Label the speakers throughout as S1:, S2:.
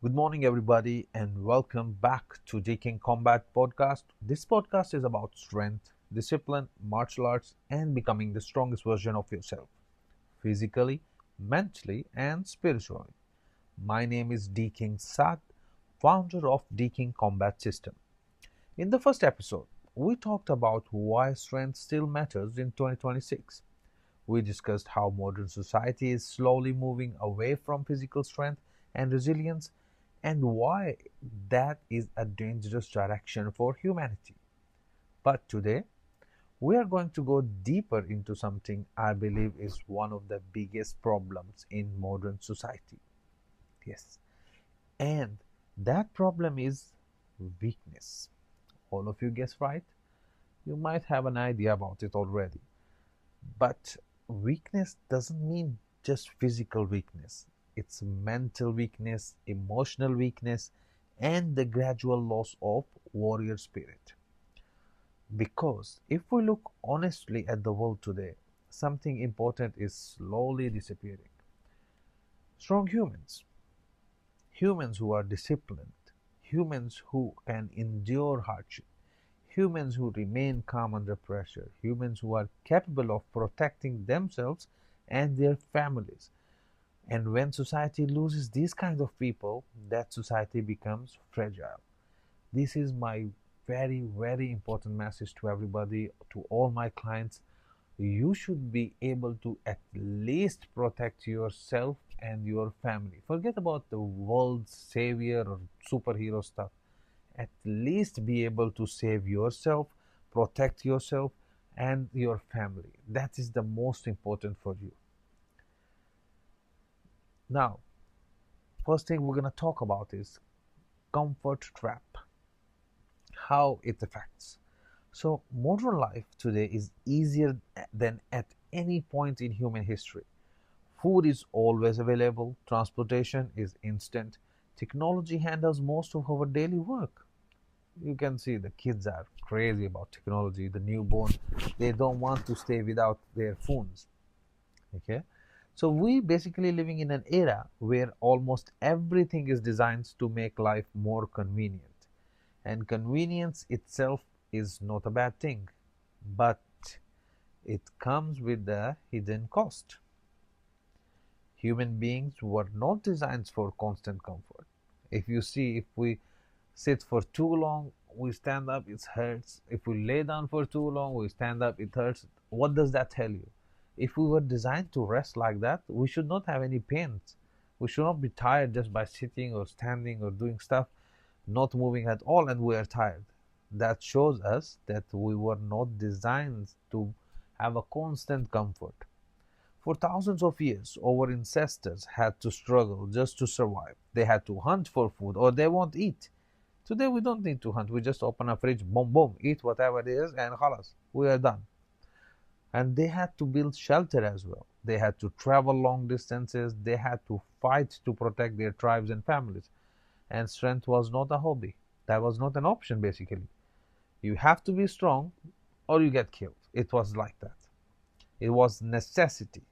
S1: Good morning, everybody, and welcome back to DKing Combat Podcast. This podcast is about strength, discipline, martial arts, and becoming the strongest version of yourself, physically, mentally, and spiritually. My name is DKing Saad, founder of DKing Combat System. In the first episode, we talked about why strength still matters in 2026. We discussed how modern society is slowly moving away from physical strength and resilience and why that is a dangerous direction for humanity. But today, we are going to go deeper into something I believe is one of the biggest problems in modern society. Yes, and that problem is weakness. All of you guessed right? You might have an idea about it already. But weakness doesn't mean just physical weakness, it's mental weakness, emotional weakness, and the gradual loss of warrior spirit. Because if we look honestly at the world today, something important is slowly disappearing. Strong humans, humans who are disciplined, humans who can endure hardship, humans who remain calm under pressure, humans who are capable of protecting themselves and their families. And when society loses these kinds of people, that society becomes fragile. This is my very, very important message to everybody, to all my clients. You should be able to at least protect yourself and your family. Forget about the world's savior or superhero stuff. At least be able to save yourself, protect yourself, and your family. That is the most important for you. Now, first thing we're going to talk about is comfort trap, how it affects. So, modern life today is easier than at any point in human history. Food is always available, transportation is instant, technology handles most of our daily work. You can see the kids are crazy about technology, the newborn, they don't want to stay without their phones. Okay, so we basically living in an era where almost everything is designed to make life more convenient, and convenience itself is not a bad thing, but it comes with a hidden cost. Human beings were not designed for constant comfort. If you see, if we sit for too long, we stand up, it hurts. If we lay down for too long, we stand up, it hurts. What does that tell you? If we were designed to rest like that, we should not have any pains. We should not be tired just by sitting or standing or doing stuff, not moving at all, and we are tired. That shows us that we were not designed to have a constant comfort. For thousands of years, our ancestors had to struggle just to survive. They had to hunt for food or they won't eat. Today we don't need to hunt. We just open a fridge, boom, boom, eat whatever it is, and halas, we are done. And they had to build shelter as well. They had to travel long distances. They had to fight to protect their tribes and families. And strength was not a hobby. That was not an option, basically. You have to be strong or you get killed. It was like that. It was necessity.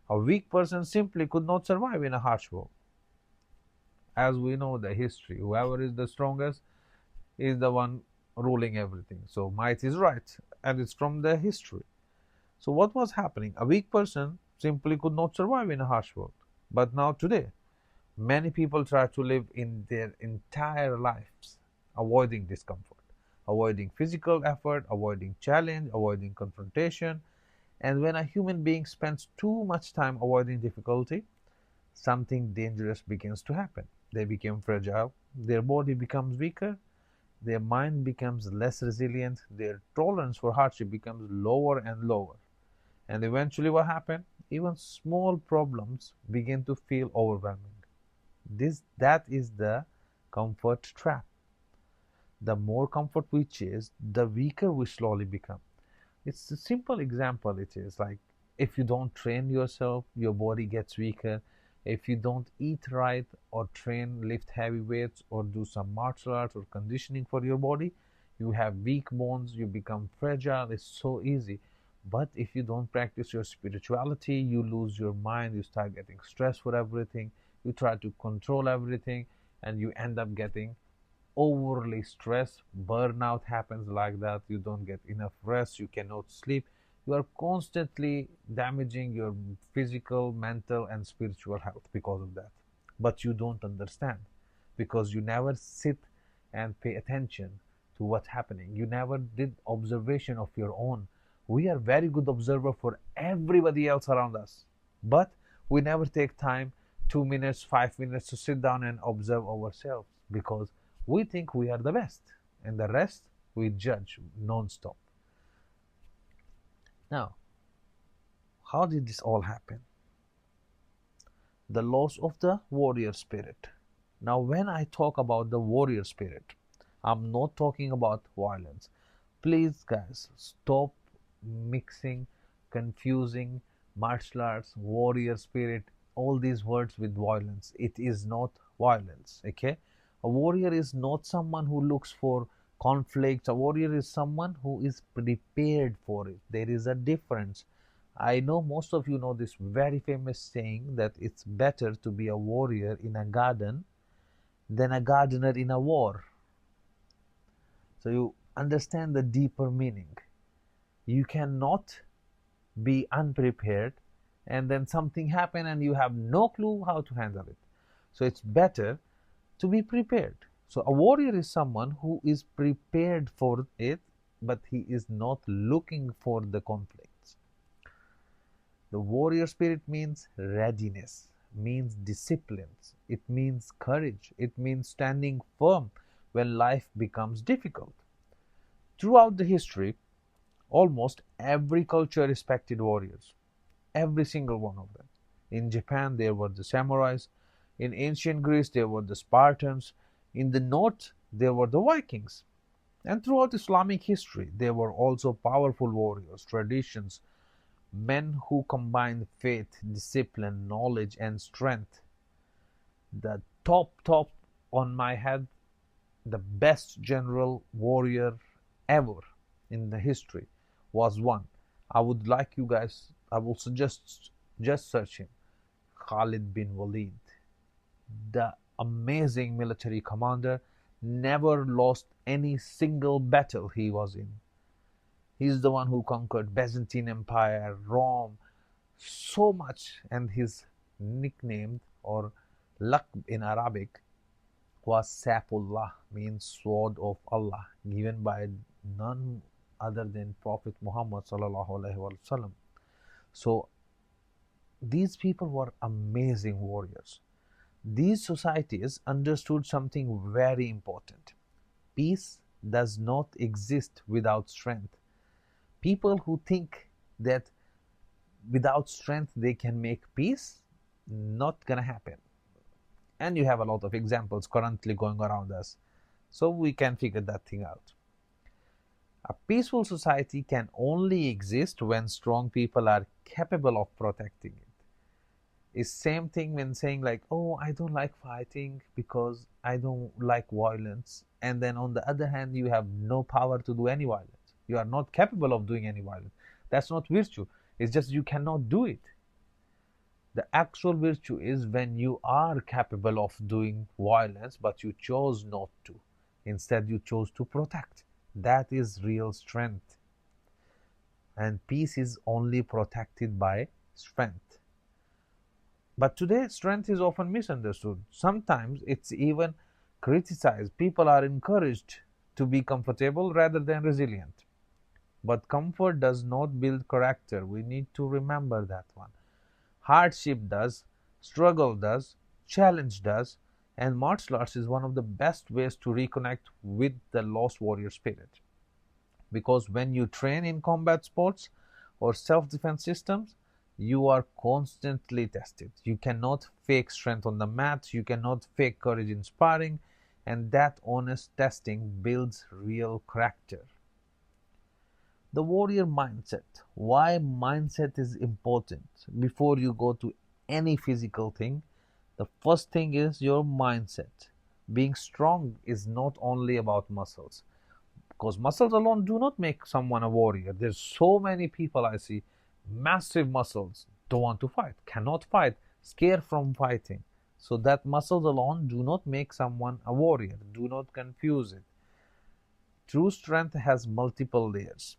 S1: A weak person simply could not survive in a harsh world. As we know the history, whoever is the strongest is the one ruling everything. So might is right, and it's from the history. So what was happening? A weak person simply could not survive in a harsh world. But now today, many people try to live in their entire lives avoiding discomfort, avoiding physical effort, avoiding challenge, avoiding confrontation. And when a human being spends too much time avoiding difficulty, something dangerous begins to happen. They become fragile, their body becomes weaker, their mind becomes less resilient, their tolerance for hardship becomes lower and lower. And eventually, what happens? Even small problems begin to feel overwhelming. That is the comfort trap. The more comfort we chase, the weaker we slowly become. It's a simple example. It is like if you don't train yourself, your body gets weaker. If you don't eat right or train, lift heavy weights or do some martial arts or conditioning for your body, you have weak bones, you become fragile. It's so easy. But if you don't practice your spirituality, you lose your mind, you start getting stressed for everything, you try to control everything, and you end up getting overly stressed. Burnout happens like that. You don't get enough rest, you cannot sleep, you are constantly damaging your physical, mental, and spiritual health because of that. But you don't understand, because you never sit and pay attention to what's happening. You never did observation of your own. We are very good observer for everybody else around us, but we never take time, 2 minutes, 5 minutes, to sit down and observe ourselves, because we think we are the best, and the rest we judge non-stop. Now, how did this all happen? The loss of the warrior spirit. Now, when I talk about the warrior spirit, I'm not talking about violence. Please, guys, stop mixing, confusing martial arts, warrior spirit, all these words with violence. It is not violence, okay? A warrior is not someone who looks for conflicts. A warrior is someone who is prepared for it. There is a difference. I know most of you know this very famous saying that it's better to be a warrior in a garden than a gardener in a war. So you understand the deeper meaning. You cannot be unprepared and then something happen and you have no clue how to handle it. So it's better to be prepared. So a warrior is someone who is prepared for it, but he is not looking for the conflicts. The warrior spirit means readiness, means discipline, it means courage, it means standing firm when life becomes difficult. Throughout the history, almost every culture respected warriors, every single one of them. In Japan, there were the samurais. In ancient Greece, there were the Spartans. In the north, there were the Vikings. And throughout Islamic history, there were also powerful warriors, traditions, men who combined faith, discipline, knowledge, and strength. The top on my head, the best general warrior ever in the history was one. I would like you guys, I will suggest just search him. Khalid bin Walid. The amazing military commander, never lost any single battle he was in. He's the one who conquered Byzantine Empire, Rome, so much, and his nickname or laqab in Arabic was Saifullah, means sword of Allah, given by none other than Prophet Muhammad sallallahu alaihi wasallam. So these people were amazing warriors. These societies understood something very important. Peace does not exist without strength. People who think that without strength they can make peace, not gonna happen. And you have a lot of examples currently going around us, so we can figure that thing out. A peaceful society can only exist when strong people are capable of protecting it. It's same thing when saying like, oh, I don't like fighting because I don't like violence, and then on the other hand you have no power to do any violence. You are not capable of doing any violence. That's not virtue. It's just you cannot do it. The actual virtue is when you are capable of doing violence, but you chose not to. Instead, you chose to protect. That is real strength. And peace is only protected by strength. But today, strength is often misunderstood. Sometimes it's even criticized. People are encouraged to be comfortable rather than resilient. But comfort does not build character. We need to remember that one. Hardship does, struggle does, challenge does, and martial arts is one of the best ways to reconnect with the lost warrior spirit. Because when you train in combat sports or self-defense systems, you are constantly tested. You cannot fake strength on the mat, you cannot fake courage in sparring, and that honest testing builds real character. The warrior mindset. Why mindset is important? Before you go to any physical thing, the first thing is your mindset. Being strong is not only about muscles, because muscles alone do not make someone a warrior. There's so many people I see, massive muscles, don't want to fight, cannot fight, scared from fighting. So that muscles alone do not make someone a warrior. Do not confuse it. True strength has multiple layers.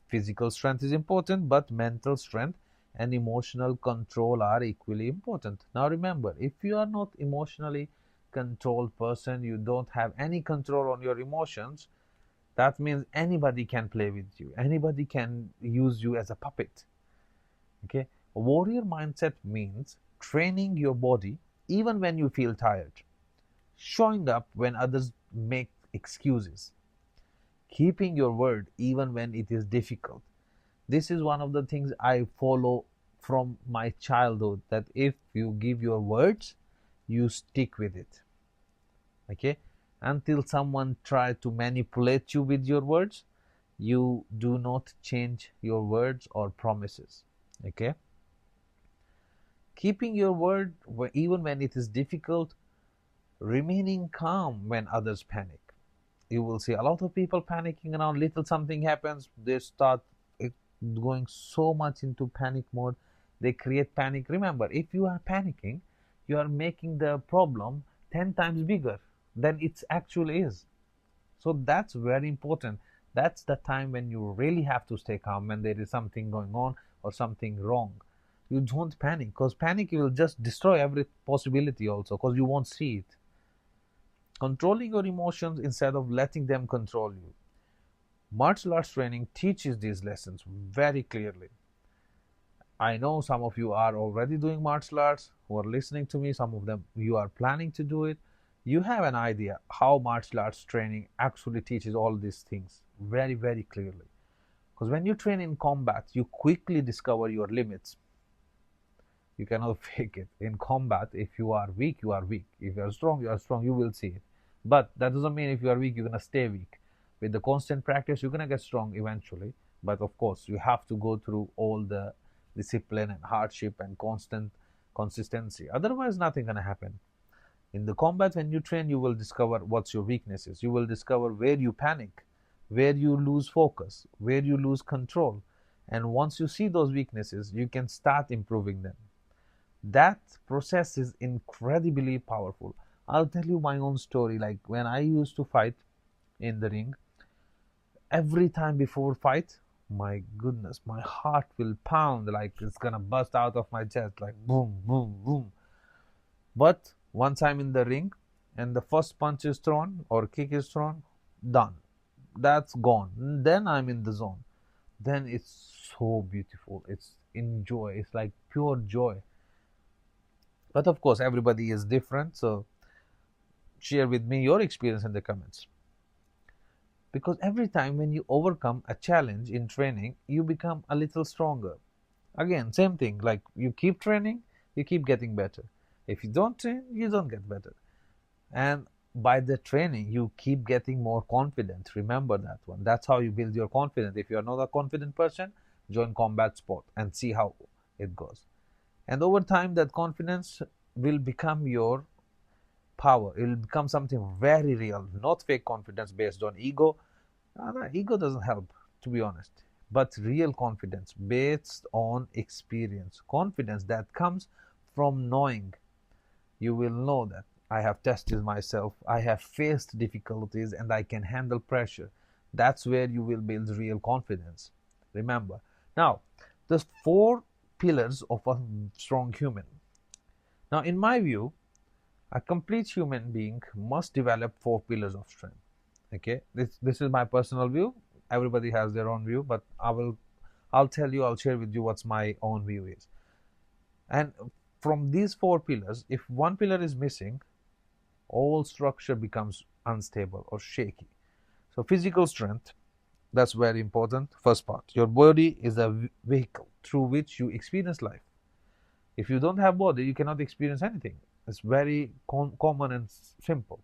S1: Physical strength is important, but mental strength and emotional control are equally important. Now remember, if you are not emotionally controlled person, you don't have any control on your emotions, that means anybody can play with you. Anybody can use you as a puppet. Okay? A warrior mindset means training your body even when you feel tired, showing up when others make excuses, keeping your word even when it is difficult. This is one of the things I follow from my childhood, that if you give your words, you stick with it. Okay? Until someone tries to manipulate you with your words, you do not change your words or promises. Okay? Keeping your word even when it is difficult, remaining calm when others panic. You will see a lot of people panicking around, little something happens, they start going so much into panic mode, they create panic. Remember, if you are panicking, you are making the problem 10 times bigger than it actually is. So that's very important. That's the time when you really have to stay calm when there is something going on or something wrong. You don't panic, because panic will just destroy every possibility also, because you won't see it. Controlling your emotions instead of letting them control you. Martial arts training teaches these lessons very clearly. I know some of you are already doing martial arts who are listening to me, some of them you are planning to do it. You have an idea how martial arts training actually teaches all these things very, very clearly. Because when you train in combat, you quickly discover your limits. You cannot fake it. In combat, if you are weak, you are weak. If you are strong, you are strong. You will see it. But that doesn't mean if you are weak, you're going to stay weak. With the constant practice, you're going to get strong eventually. But of course, you have to go through all the discipline and hardship and constant consistency. Otherwise, nothing going to happen. In the combat, when you train, you will discover what's your weaknesses. You will discover where you panic, where you lose focus, where you lose control. And once you see those weaknesses, you can start improving them. That process is incredibly powerful. I'll tell you my own story. Like when I used to fight in the ring, every time before fight, my goodness, my heart will pound like it's gonna bust out of my chest, like boom, boom, boom. But once I'm in the ring and the first punch is thrown or kick is thrown, done. That's gone. Then I'm in the zone. Then it's so beautiful. It's enjoy. It's like pure joy. But of course, everybody is different. So share with me your experience in the comments. Because every time when you overcome a challenge in training, you become a little stronger. Again, same thing, like you keep training, you keep getting better. If you don't train, you don't get better. And by the training, you keep getting more confident. Remember that one. That's how you build your confidence. If you're not a confident person, join combat sport and see how it goes. And over time, that confidence will become your power. It will become something very real, not fake confidence based on ego. Ego doesn't help, to be honest. But real confidence based on experience. Confidence that comes from knowing. You will know that I have tested myself, I have faced difficulties, and I can handle pressure. That's where you will build real confidence. Remember. Now, there's 4 pillars of a strong human. Now, in my view, a complete human being must develop 4 pillars of strength. Okay, this is my personal view. Everybody has their own view, but I'll share with you what's my own view is. And from these 4 pillars, if one pillar is missing, all structure becomes unstable or shaky. So physical strength, that's very important. First part, your body is a vehicle through which you experience life. If you don't have body, you cannot experience anything. It's very common and simple.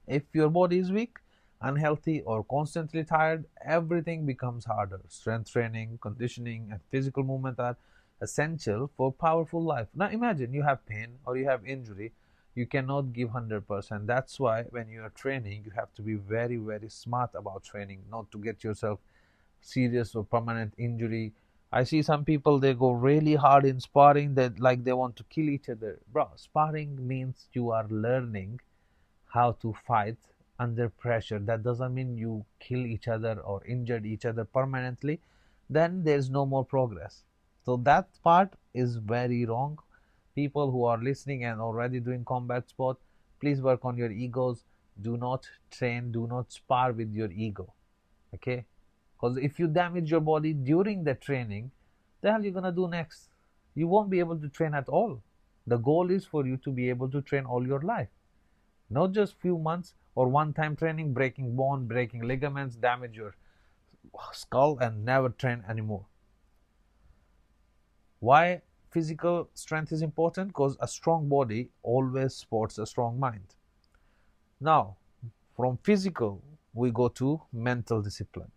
S1: If your body is weak, unhealthy, or constantly tired, everything becomes harder. Strength training, conditioning, and physical movement are essential for powerful life. Now imagine you have pain or you have injury, you cannot give 100%. That's why when you are training, you have to be very, very smart about training, not to get yourself serious or permanent injury. I see some people, they go really hard in sparring, that like they want to kill each other. Bro, sparring means you are learning how to fight under pressure. That doesn't mean you kill each other or injured each other permanently. Then there's no more progress. So that part is very wrong. People who are listening and already doing combat sport, please work on your egos. Do not train, do not spar with your ego. Okay? Because if you damage your body during the training, the hell you gonna do next? You won't be able to train at all. The goal is for you to be able to train all your life, not just few months or one-time training, breaking bone, breaking ligaments, damage your skull, and never train anymore. Why physical strength is important? Because a strong body always supports a strong mind. Now, from physical, we go to mental discipline.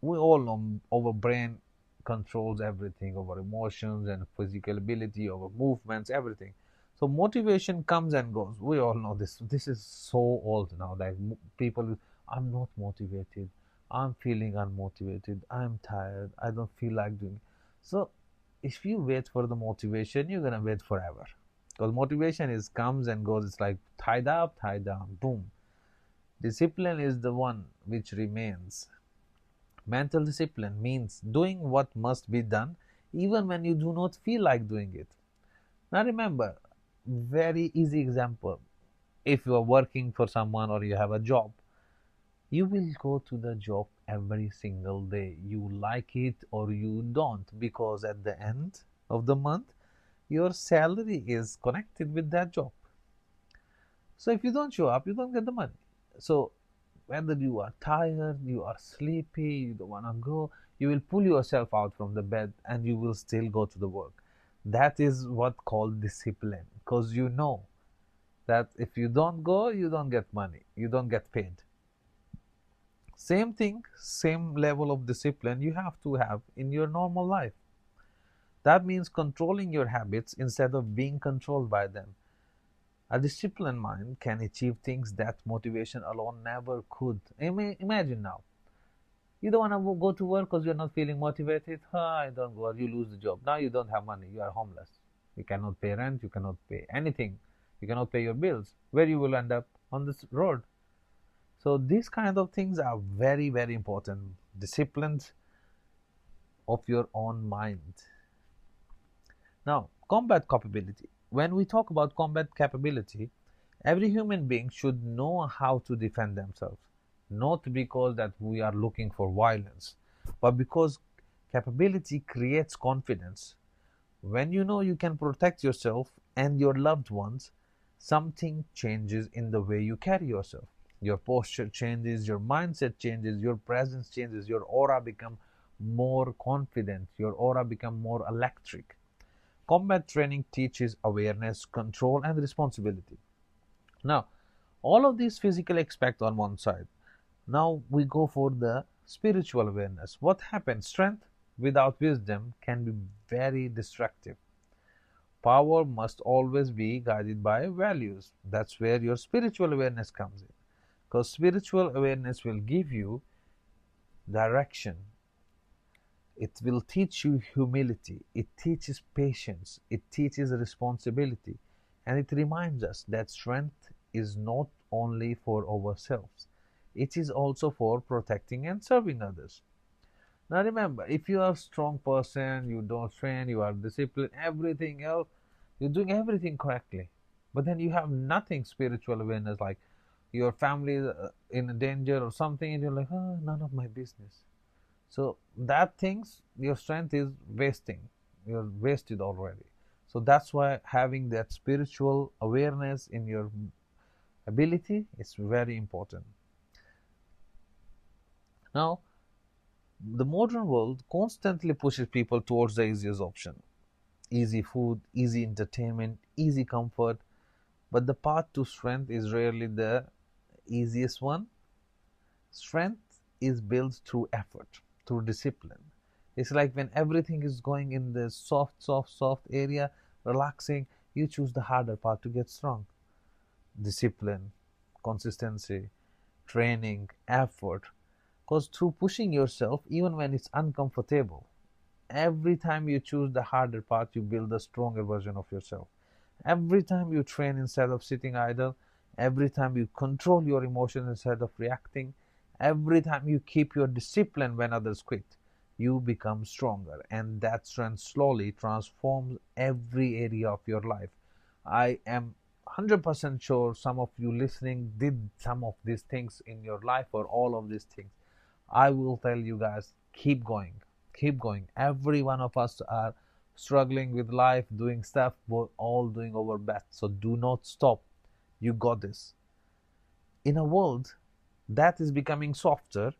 S1: We all know our brain controls everything, our emotions and physical ability, our movements, everything. So motivation comes and goes. We all know this. This is so old now. Like people, I'm not motivated. I'm feeling unmotivated. I'm tired. I don't feel like doing. So if you wait for the motivation, you're gonna wait forever. Because motivation is comes and goes. It's like tied up, tied down, boom. Discipline is the one which remains. Mental discipline means doing what must be done even when you do not feel like doing it. Now remember, very easy example. If you are working for someone or you have a job, you will go to the job every single day. You like it or you don't, because at the end of the month, your salary is connected with that job. So if you don't show up, you don't get the money. So whether you are tired, you are sleepy, you don't want to go, you will pull yourself out from the bed and you will still go to the work. That is what called discipline, because you know that if you don't go, you don't get money, you don't get paid. Same thing, same level of discipline you have to have in your normal life. That means controlling your habits instead of being controlled by them. A disciplined mind can achieve things that motivation alone never could. Imagine now, you don't want to go to work because you're not feeling motivated. I don't go, you lose the job. Now you don't have money, you are homeless. You cannot pay rent, you cannot pay anything. You cannot pay your bills. Where you will end up? On this road. So these kind of things are very, very important. Disciplines of your own mind. Now, combat capability. When we talk about combat capability, every human being should know how to defend themselves. Not because that we are looking for violence, but because capability creates confidence. When you know you can protect yourself and your loved ones, something changes in the way you carry yourself. Your posture changes, your mindset changes, your presence changes, your aura becomes more confident, your aura becomes more electric. Combat training teaches awareness, control, and responsibility. Now, all of these physical aspects on one side. Now we go for the spiritual awareness. What happens? Strength without wisdom can be very destructive. Power must always be guided by values. That's where your spiritual awareness comes in. Because spiritual awareness will give you direction. It will teach you humility. It teaches patience. It teaches responsibility. And it reminds us that strength is not only for ourselves. It is also for protecting and serving others. Now remember, if you are a strong person, you don't train, you are disciplined, everything else, you're doing everything correctly. But then you have nothing spiritual awareness, like your family is in danger or something, and you're like, oh, none of my business. So that things, your strength is wasting. You're wasted already. So that's why having that spiritual awareness in your ability is very important. Now, the modern world constantly pushes people towards the easiest option. Easy food, easy entertainment, easy comfort. But the path to strength is rarely the easiest one. Strength is built through effort, through discipline. It's like when everything is going in the soft area, relaxing, you choose the harder path to get strong. Discipline, consistency, training, effort. Because through pushing yourself, even when it's uncomfortable, Every time you choose the harder path, you build a stronger version of yourself. Every time you train instead of sitting idle, every time you control your emotions instead of reacting, every time you keep your discipline when others quit, you become stronger. And that strength slowly transforms every area of your life. I am 100% sure some of you listening did some of these things in your life or all of these things. I will tell you guys, keep going, keep going. Every one of us are struggling with life, doing stuff, we're all doing our best. So do not stop. You got this. In a world that is becoming softer,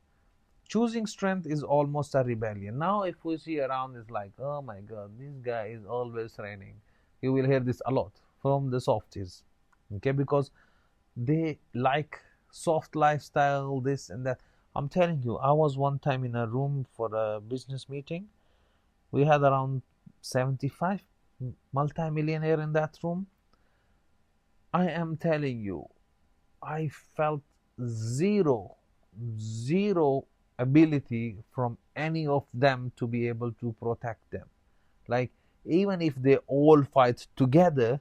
S1: choosing strength is almost a rebellion. Now, if we see around, it's like, oh my god, this guy is always training. You will hear this a lot from the softies, okay? Because they like soft lifestyle, this and that. I'm telling you, I was one time in a room for a business meeting. We had around 75 multi-millionaire in that room. I am telling you, I felt zero, zero ability from any of them to be able to protect them. Like, even if they all fight together,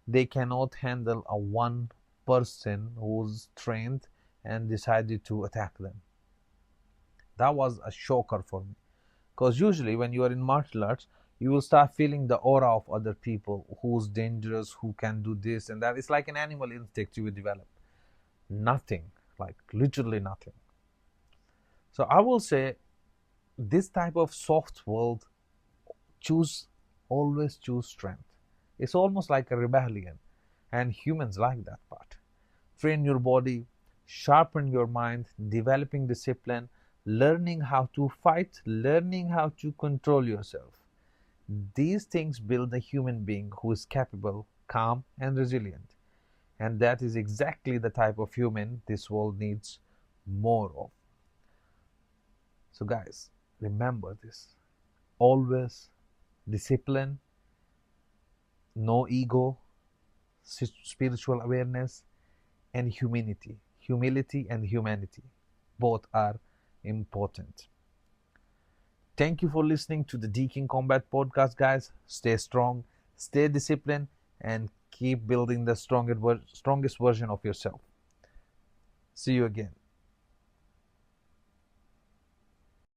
S1: they cannot handle a one person who's trained and decided to attack them. That was a shocker for me. Because usually when you are in martial arts, you will start feeling the aura of other people, who's dangerous, who can do this and that. It's like an animal instinct you will develop. Nothing, like literally nothing. So I will say, this type of soft world, always choose strength. It's almost like a rebellion, and humans like that part. Train your body, sharpen your mind, developing discipline, learning how to fight, learning how to control yourself. These things build a human being who is capable, calm, and resilient. And that is exactly the type of human this world needs more of. So, guys, remember this. Always discipline, no ego, spiritual awareness, and humanity. Humility and humanity. Both are important. Thank you for listening to the DKing Combat Podcast, guys. Stay strong, stay disciplined, and keep building the strongest version of yourself. See you again.